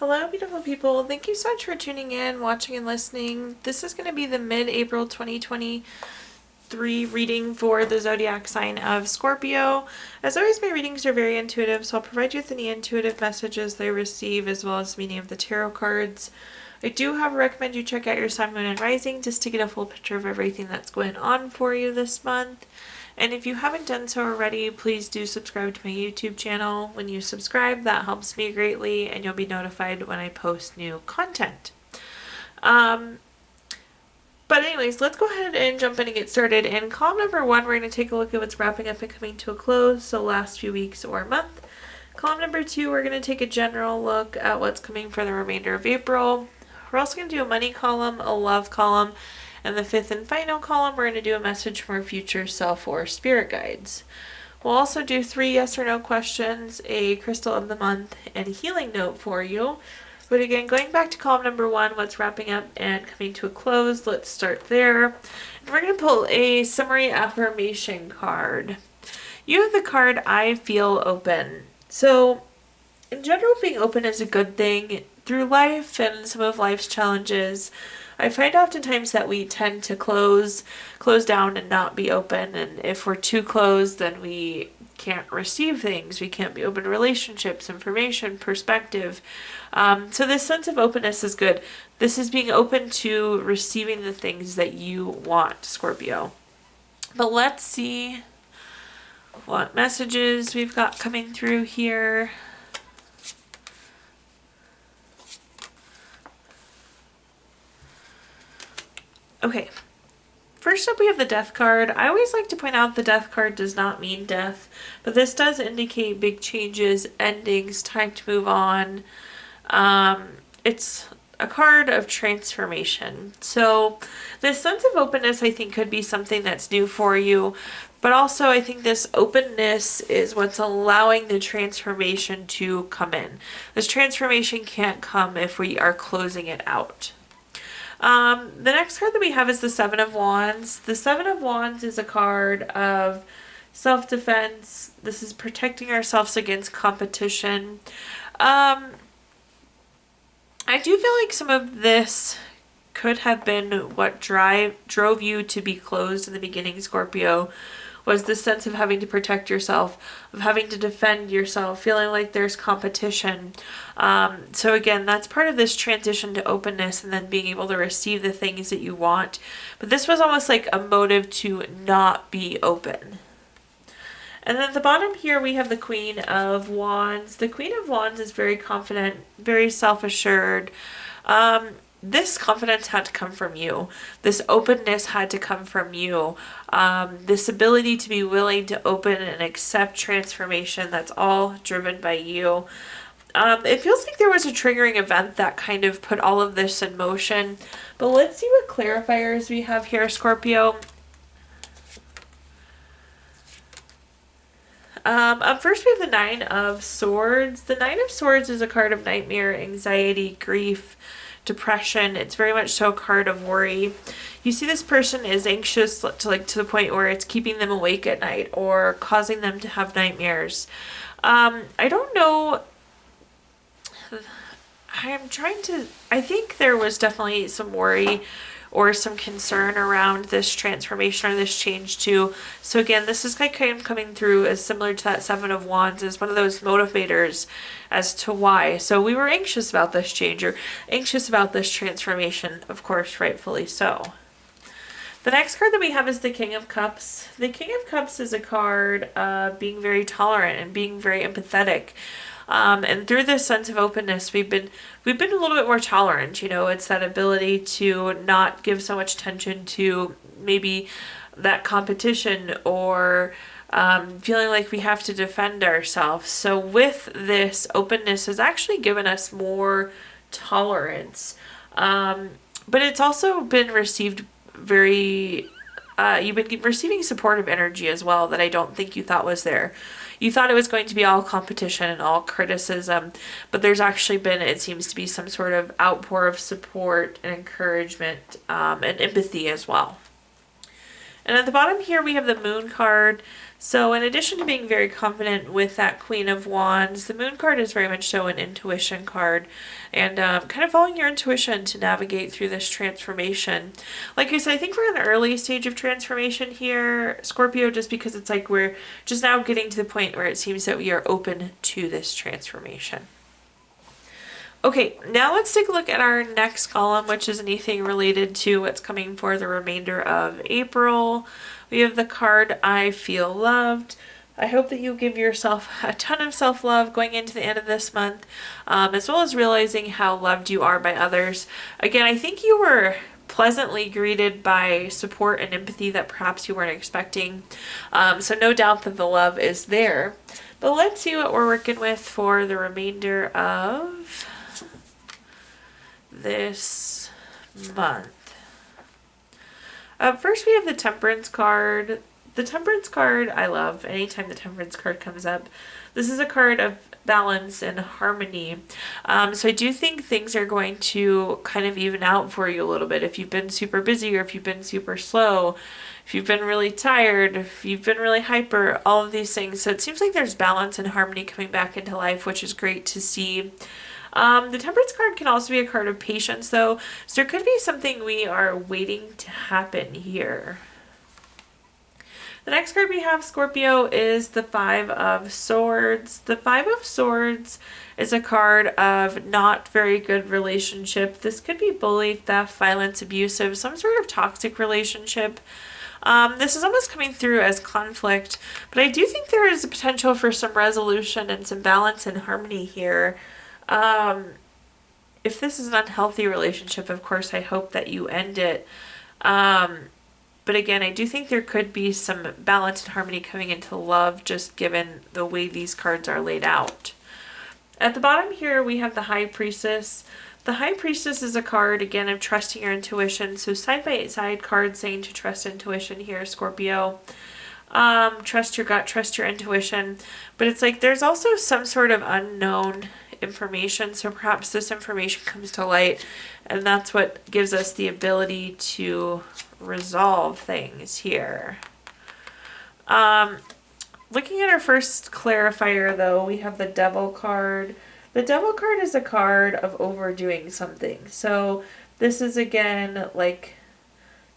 Hello, beautiful people. Thank you so much for tuning in, watching, and listening. This is going to be the mid-April 2023 reading for the zodiac sign of Scorpio. As always, my readings are very intuitive, so I'll provide you with any intuitive messages they receive, as well as the meaning of the tarot cards. I do recommend you check out your sun, moon, and rising just to get a full picture of everything that's going on for you this month. And if you haven't done so already, please do subscribe to my YouTube channel. When you subscribe, that helps me greatly, and you'll be notified when I post new content. But anyways, let's go ahead and jump in and get started. In column number 1, we're going to take a look at what's wrapping up and coming to a close, so last few weeks or month. Column number 2, we're going to take a general look at what's coming for the remainder of April. We're also going to do a money column, a love column, and the 5th and final column, we're going to do a message from our future self or spirit guides. We'll also do 3 yes or no questions, a crystal of the month, and a healing note for you. But again, going back to column number 1, what's wrapping up and coming to a close, let's start there. And we're going to pull a summary affirmation card. You have the card, I feel open. So, in general, being open is a good thing. Through life and some of life's challenges, I find oftentimes that we tend to close down and not be open. And if we're too closed, then we can't receive things. We can't be open to relationships, information, perspective. So this sense of openness is good. This is being open to receiving the things that you want, Scorpio. But let's see what messages we've got coming through here. Okay, first up we have the death card. I always like to point out the death card does not mean death, but this does indicate big changes, endings, time to move on. It's a card of transformation. So this sense of openness, I think, could be something that's new for you, but also I think this openness is what's allowing the transformation to come in. This transformation can't come if we are closing it out. The next card that we have is the 7 of Wands. The 7 of Wands is a card of self-defense. This is protecting ourselves against competition. I do feel like some of this could have been what drove you to be closed in the beginning, Scorpio, was the sense of having to protect yourself, of having to defend yourself, feeling like there's competition. So again, that's part of this transition to openness and then being able to receive the things that you want. But this was almost like a motive to not be open. And then at the bottom here, we have the Queen of Wands. The Queen of Wands is very confident, very self-assured. This confidence had to come from you. This openness had to come from you. This ability to be willing to open and accept transformation, that's all driven by you. It feels like there was a triggering event that kind of put all of this in motion. But let's see what clarifiers we have here, Scorpio. Up first we have the 9 of Swords. The 9 of Swords is a card of nightmare, anxiety, grief, depression. It's very much so a card of worry. You see this person is anxious to the point where it's keeping them awake at night or causing them to have nightmares. I don't know. I think there was definitely some worry or some concern around this transformation or this change too. So again, this is kind of coming through as similar to that 7 of Wands, as one of those motivators as to why. So we were anxious about this change or anxious about this transformation, of course, rightfully so. The next card that we have is the King of Cups. The King of Cups is a card of being very tolerant and being very empathetic. And through this sense of openness, we've been a little bit more tolerant. You know, it's that ability to not give so much attention to maybe that competition or feeling like we have to defend ourselves. So with this, openness has actually given us more tolerance. But it's also been received very... you've been receiving supportive energy as well that I don't think you thought was there. You thought it was going to be all competition and all criticism, but there's actually been, it seems to be, some sort of outpour of support and encouragement and empathy as well. And at the bottom here we have the Moon card. So in addition to being very confident with that Queen of Wands, the Moon card is very much so an intuition card, and kind of following your intuition to navigate through this transformation. Like I said, I think we're in an early stage of transformation here, Scorpio, just because it's like we're just now getting to the point where it seems that we are open to this transformation. Okay, now let's take a look at our next column, which is anything related to what's coming for the remainder of April. We have the card, I Feel Loved. I hope that you give yourself a ton of self-love going into the end of this month, as well as realizing how loved you are by others. Again, I think you were pleasantly greeted by support and empathy that perhaps you weren't expecting. So no doubt that the love is there. But let's see what we're working with for the remainder of this month. First we have the Temperance card. The Temperance card I love anytime the Temperance card comes up. This is a card of balance and harmony. So I do think things are going to kind of even out for you a little bit. If you've been super busy or if you've been super slow, if you've been really tired, if you've been really hyper, all of these things. So it seems like there's balance and harmony coming back into life, which is great to see. The Temperance card can also be a card of patience, though, so there could be something we are waiting to happen here. The next card we have, Scorpio, is the Five of Swords. The Five of Swords is a card of not very good relationship. This could be bully, theft, violence, abusive, some sort of toxic relationship. This is almost coming through as conflict, but I do think there is a potential for some resolution and some balance and harmony here. If this is an unhealthy relationship, of course, I hope that you end it. But again, I do think there could be some balance and harmony coming into love, just given the way these cards are laid out. At the bottom here, we have the High Priestess. The High Priestess is a card, again, of trusting your intuition. So side-by-side card saying to trust intuition here, Scorpio. Trust your gut, trust your intuition. But it's like there's also some sort of unknown information, so perhaps this information comes to light, and that's what gives us the ability to resolve things here. Looking at our first clarifier, though, we have the Devil card. The Devil card is a card of overdoing something. So this is, again, like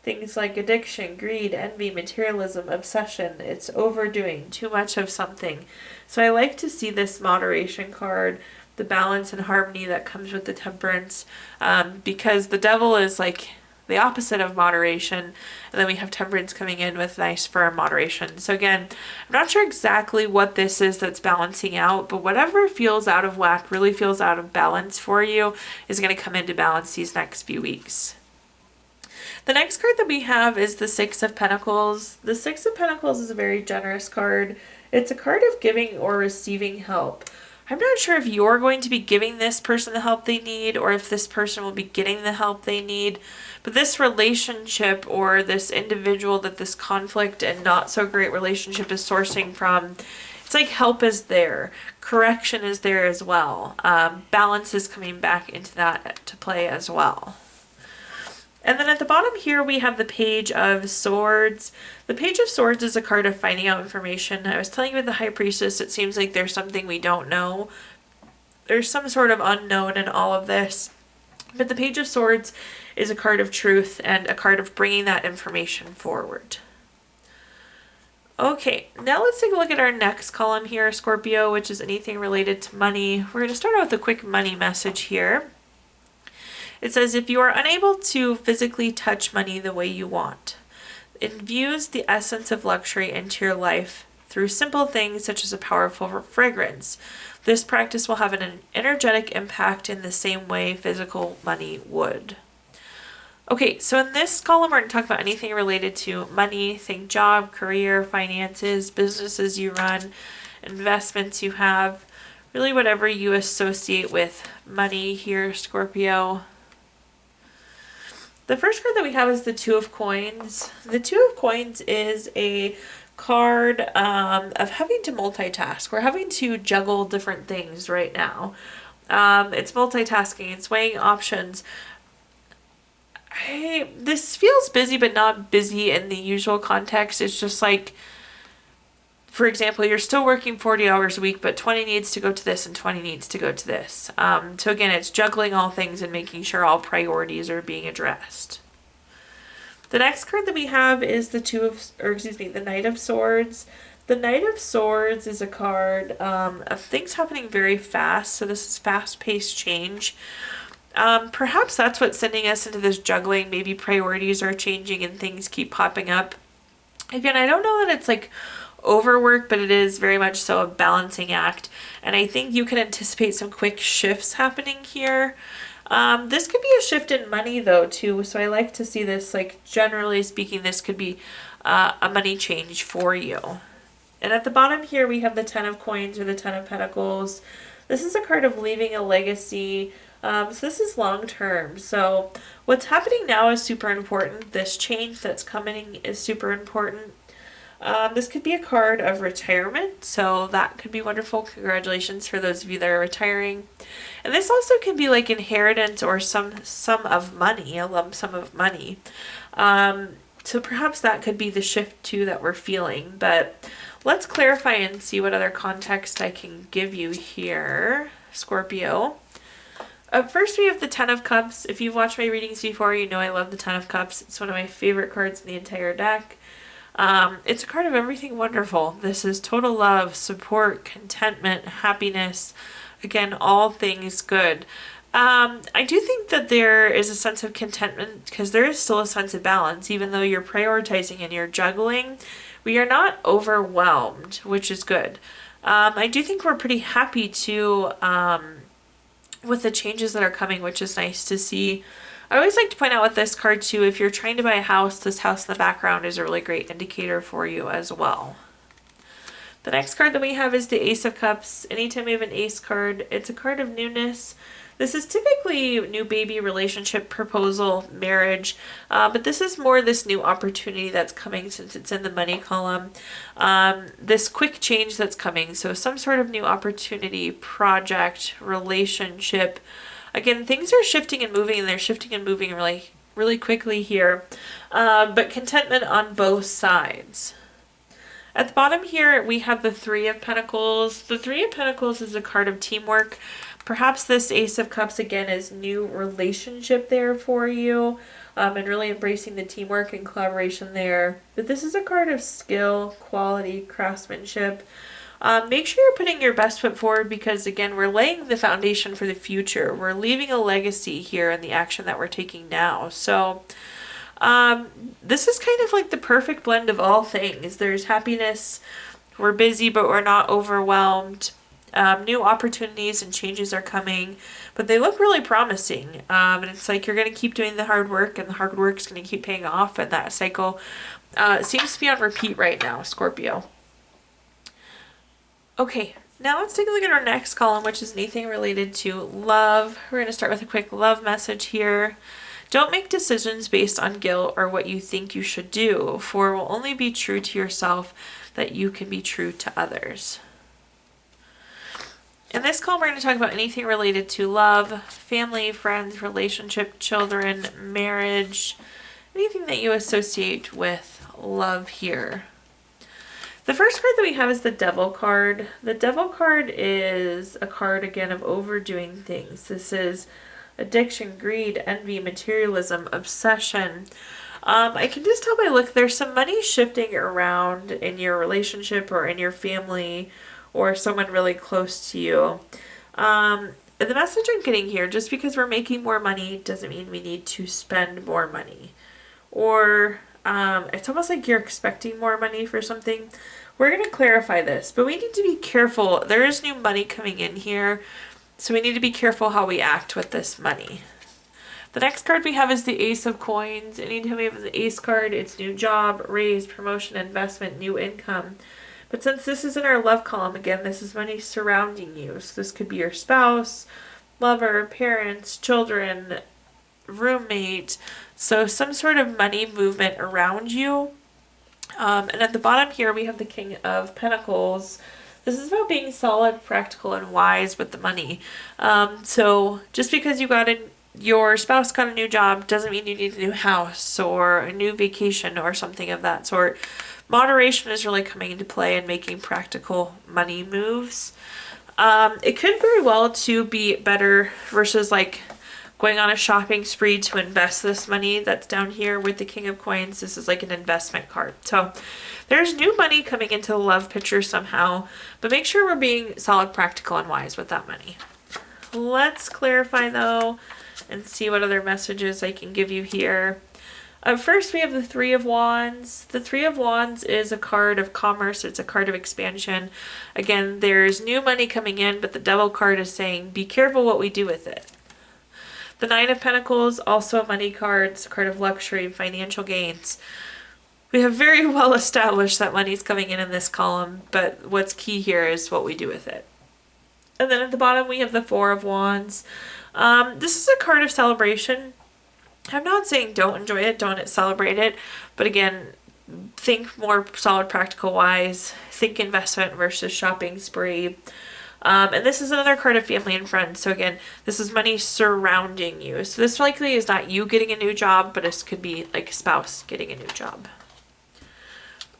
things like addiction, greed, envy, materialism, obsession. It's overdoing too much of something. So I like to see this moderation card, the balance and harmony that comes with the Temperance, because the Devil is like the opposite of moderation, and then we have Temperance coming in with nice firm moderation. So again, I'm not sure exactly what this is that's balancing out, but whatever feels out of whack, really feels out of balance for you, is going to come into balance these next few weeks. The next card that we have is the Six of Pentacles. The Six of Pentacles is a very generous card. It's a card of giving or receiving help. I'm not sure if you're going to be giving this person the help they need or if this person will be getting the help they need. But this relationship or this individual that this conflict and not so great relationship is sourcing from, it's like help is there. Correction is there as well. Balance is coming back into that to play as well. And then at the bottom here, we have the Page of Swords. The Page of Swords is a card of finding out information. I was telling you with the High Priestess, it seems like there's something we don't know. There's some sort of unknown in all of this. But the Page of Swords is a card of truth and a card of bringing that information forward. Okay, now let's take a look at our next column here, Scorpio, which is anything related to money. We're going to start out with a quick money message here. It says, if you are unable to physically touch money the way you want, infuse the essence of luxury into your life through simple things such as a powerful fragrance. This practice will have an energetic impact in the same way physical money would. Okay, so in this column, we're going to talk about anything related to money. Think job, career, finances, businesses you run, investments you have, really whatever you associate with money here, Scorpio. The first card that we have is the Two of Coins. The Two of Coins is a card of having to multitask. We're having to juggle different things right now. It's multitasking. It's weighing options. This feels busy, but not busy in the usual context. It's just like for example, you're still working 40 hours a week, but 20 needs to go to this and 20 needs to go to this. So again, it's juggling all things and making sure all priorities are being addressed. The next card that we have is the the Knight of Swords. The Knight of Swords is a card of things happening very fast. So this is fast-paced change. Perhaps that's what's sending us into this juggling. Maybe priorities are changing and things keep popping up. Again, I don't know that it's like overwork, but it is very much so a balancing act. And I think you can anticipate some quick shifts happening here. This could be a shift in money though too. So I like to see this, like generally speaking, this could be a money change for you. And at the bottom here, we have the 10 of Coins or the 10 of Pentacles. This is a card of leaving a legacy. So this is long term. So what's happening now is super important. This change that's coming is super important. This could be a card of retirement, so that could be wonderful. Congratulations for those of you that are retiring. And this also can be like inheritance or some sum of money, a lump sum of money. So perhaps that could be the shift too that we're feeling. But let's clarify and see what other context I can give you here, Scorpio. First, we have the 10 of Cups. If you've watched my readings before, you know I love the 10 of Cups. It's one of my favorite cards in the entire deck. It's a card of everything wonderful. This is total love, support, contentment, happiness. Again, all things good. I do think that there is a sense of contentment because there is still a sense of balance. Even though you're prioritizing and you're juggling, we are not overwhelmed, which is good. I do think we're pretty happy too with the changes that are coming, which is nice to see. I always like to point out with this card too, if you're trying to buy a house, this house in the background is a really great indicator for you as well. The next card that we have is the Ace of Cups. Anytime we have an Ace card, it's a card of newness. This is typically new baby, relationship, proposal, marriage, but this is more this new opportunity that's coming since it's in the money column. This quick change that's coming, so some sort of new opportunity, project, relationship. Again, things are shifting and moving, and they're shifting and moving really, really quickly here, but contentment on both sides. At the bottom here, we have the Three of Pentacles. The Three of Pentacles is a card of teamwork. Perhaps this Ace of Cups, again, is new relationship there for you, and really embracing the teamwork and collaboration there. But this is a card of skill, quality, craftsmanship. Make sure you're putting your best foot forward because, again, we're laying the foundation for the future. We're leaving a legacy here in the action that we're taking now. So this is kind of like the perfect blend of all things. There's happiness. We're busy, but we're not overwhelmed. New opportunities and changes are coming, but they look really promising. And it's like you're going to keep doing the hard work, and the hard work's going to keep paying off, and that cycle seems to be on repeat right now, Scorpio. Okay, now let's take a look at our next column, which is anything related to love. We're going to start with a quick love message here. Don't make decisions based on guilt or what you think you should do, for it will only be true to yourself that you can be true to others. In this column, we're going to talk about anything related to love, family, friends, relationship, children, marriage, anything that you associate with love here. The first card that we have is the Devil card. The Devil card is a card, again, of overdoing things. This is addiction, greed, envy, materialism, obsession. I can just tell by look, there's some money shifting around in your relationship or in your family or someone really close to you. The message I'm getting here, just because we're making more money doesn't mean we need to spend more money. Or it's almost like you're expecting more money for something. We're going to clarify this, but we need to be careful. There is new money coming in here, so we need to be careful how we act with this money. The next card we have is the Ace of Coins. Anytime we have the Ace card, it's new job, raise, promotion, investment, new income. But since this is in our love column, again, this is money surrounding you. So this could be your spouse, lover, parents, children, roommate. So some sort of money movement around you. And at the bottom here, we have the King of Pentacles. This is about being solid, practical, and wise with the money. So just because your spouse got a new job doesn't mean you need a new house or a new vacation or something of that sort. Moderation is really coming into play and making practical money moves. It could very well too be better versus like going on a shopping spree to invest this money that's down here with the King of Coins. This is like an investment card. So there's new money coming into the love picture somehow, but make sure we're being solid, practical, and wise with that money. Let's clarify though and see what other messages I can give you here. First, we have the Three of Wands. The Three of Wands is a card of commerce. It's a card of expansion. Again, there's new money coming in, but the Devil card is saying, be careful what we do with it. The Nine of Pentacles, also a money card. It's a card of luxury, financial gains. We have very well established that money's coming in this column, but what's key here is what we do with it. And then at the bottom, we have the Four of Wands. This is a card of celebration. I'm not saying don't enjoy it, don't celebrate it, but again, think more solid, practical, wise. Think investment versus shopping spree. And this is another card of family and friends. So again, this is money surrounding you. So this likely is not you getting a new job, but this could be like a spouse getting a new job.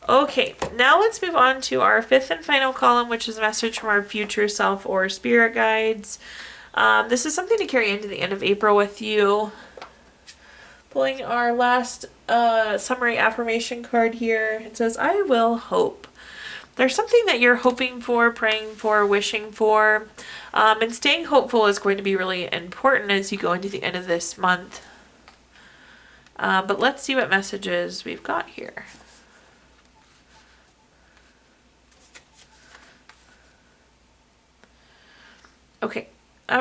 Okay, now let's move on to our fifth and final column, which is a message from our future self or spirit guides. This is something to carry into the end of April with you. Pulling our last summary affirmation card here. It says, I will hope. There's something that you're hoping for, praying for, wishing for. And staying hopeful is going to be really important as you go into the end of this month. But let's see what messages we've got here. Okay,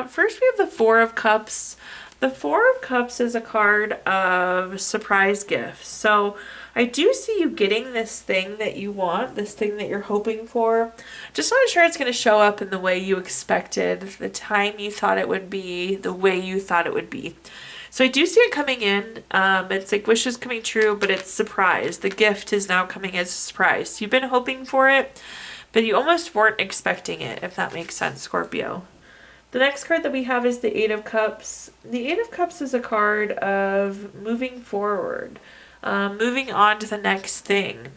first we have the Four of Cups. The Four of Cups is a card of surprise gifts. So I do see you getting this thing that you want, this thing that you're hoping for. Just not sure it's going to show up in the way you expected, the time you thought it would be, the way you thought it would be. So I do see it coming in. It's like wishes coming true, but it's surprise. The gift is now coming as a surprise. You've been hoping for it, but you almost weren't expecting it, if that makes sense, Scorpio. The next card that we have is the Eight of Cups. The Eight of Cups is a card of moving forward, moving on to the next thing.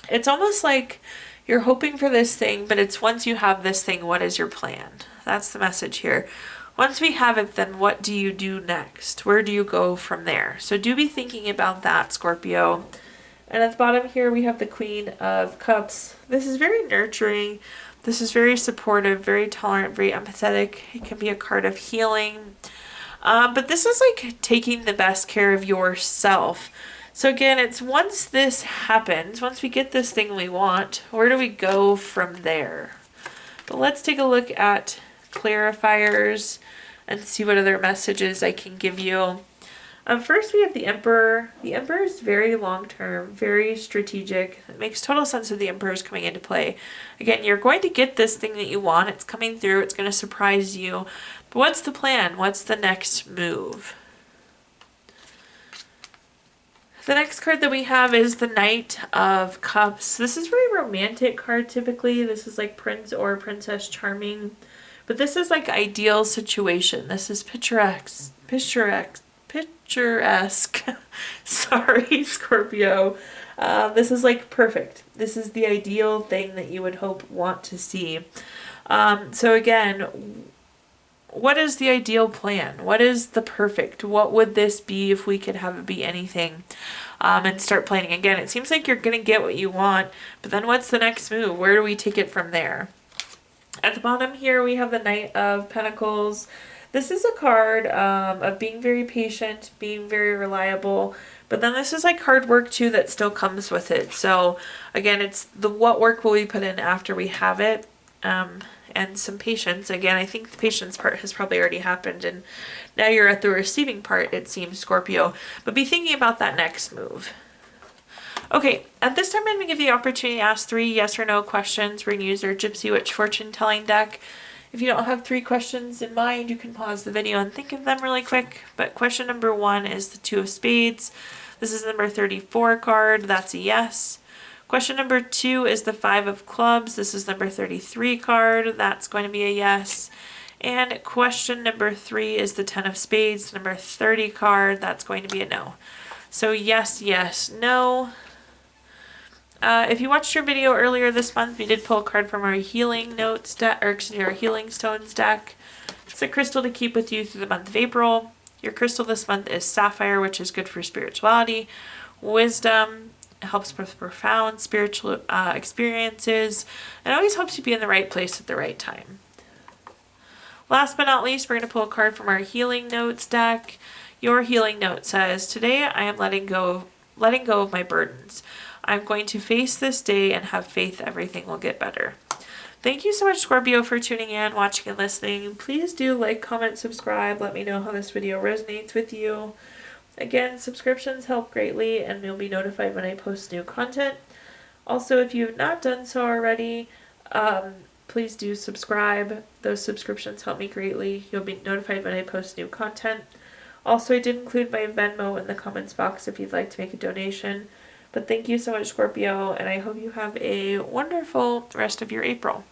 It's almost like you're hoping for this thing, but it's once you have this thing, what is your plan? That's the message here. Once we have it, then what do you do next? Where do you go from there? So do be thinking about that, Scorpio. And at the bottom here, we have the Queen of Cups. This is very nurturing. This is very supportive, very tolerant, very empathetic. It can be a card of healing. But this is like taking the best care of yourself. So again, it's once this happens, once we get this thing we want, where do we go from there? But let's take a look at clarifiers and see what other messages I can give you. First, we have the Emperor. The Emperor is very long-term, very strategic. It makes total sense that the Emperor is coming into play. Again, you're going to get this thing that you want. It's coming through. It's going to surprise you. But what's the plan? What's the next move? The next card that we have is the Knight of Cups. This is a very romantic card typically. This is like Prince or Princess Charming. But this is like ideal situation. This is picturesque. Sorry, Scorpio. This is like perfect. This is the ideal thing that you would want to see. So again, what is the ideal plan? What is the perfect? What would this be if we could have it be anything? And start planning. Again, it seems like you're going to get what you want, but then what's the next move? Where do we take it from there? At the bottom here, we have the Knight of Pentacles. This is a card of being very patient, being very reliable, but then this is like hard work too that still comes with it. So again, it's the what work will we put in after we have it, and some patience. Again, I think the patience part has probably already happened, and now you're at the receiving part, it seems, Scorpio. But be thinking about that next move. Okay, at this time I'm going to give you the opportunity to ask 3 yes or no questions. We're going to use our Gypsy Witch fortune telling deck. If you don't have 3 questions in mind, you can pause the video and think of them really quick. But question number 1 is the Two of Spades. This is number 34 card. That's a yes. Question number 2 is the Five of Clubs. This is number 33 card. That's going to be a yes. And question number 3 is the Ten of Spades, number 30 card. That's going to be a no. So yes, yes, no. If you watched your video earlier this month, we did pull a card from our Healing Notes deck, or excuse me, our Healing Stones deck. It's a crystal to keep with you through the month of April. Your crystal this month is Sapphire, which is good for spirituality, wisdom. It helps with profound spiritual experiences, and always helps you be in the right place at the right time. Last but not least, we're going to pull a card from our Healing Notes deck. Your Healing Note says, today I am letting go of my burdens. I'm going to face this day and have faith everything will get better. Thank you so much, Scorpio, for tuning in, watching, and listening. Please do like, comment, subscribe. Let me know how this video resonates with you. Again, subscriptions help greatly, and you'll be notified when I post new content. Also, if you have not done so already, please do subscribe. Those subscriptions help me greatly. You'll be notified when I post new content. Also, I did include my Venmo in the comments box if you'd like to make a donation. But thank you so much, Scorpio, and I hope you have a wonderful rest of your April.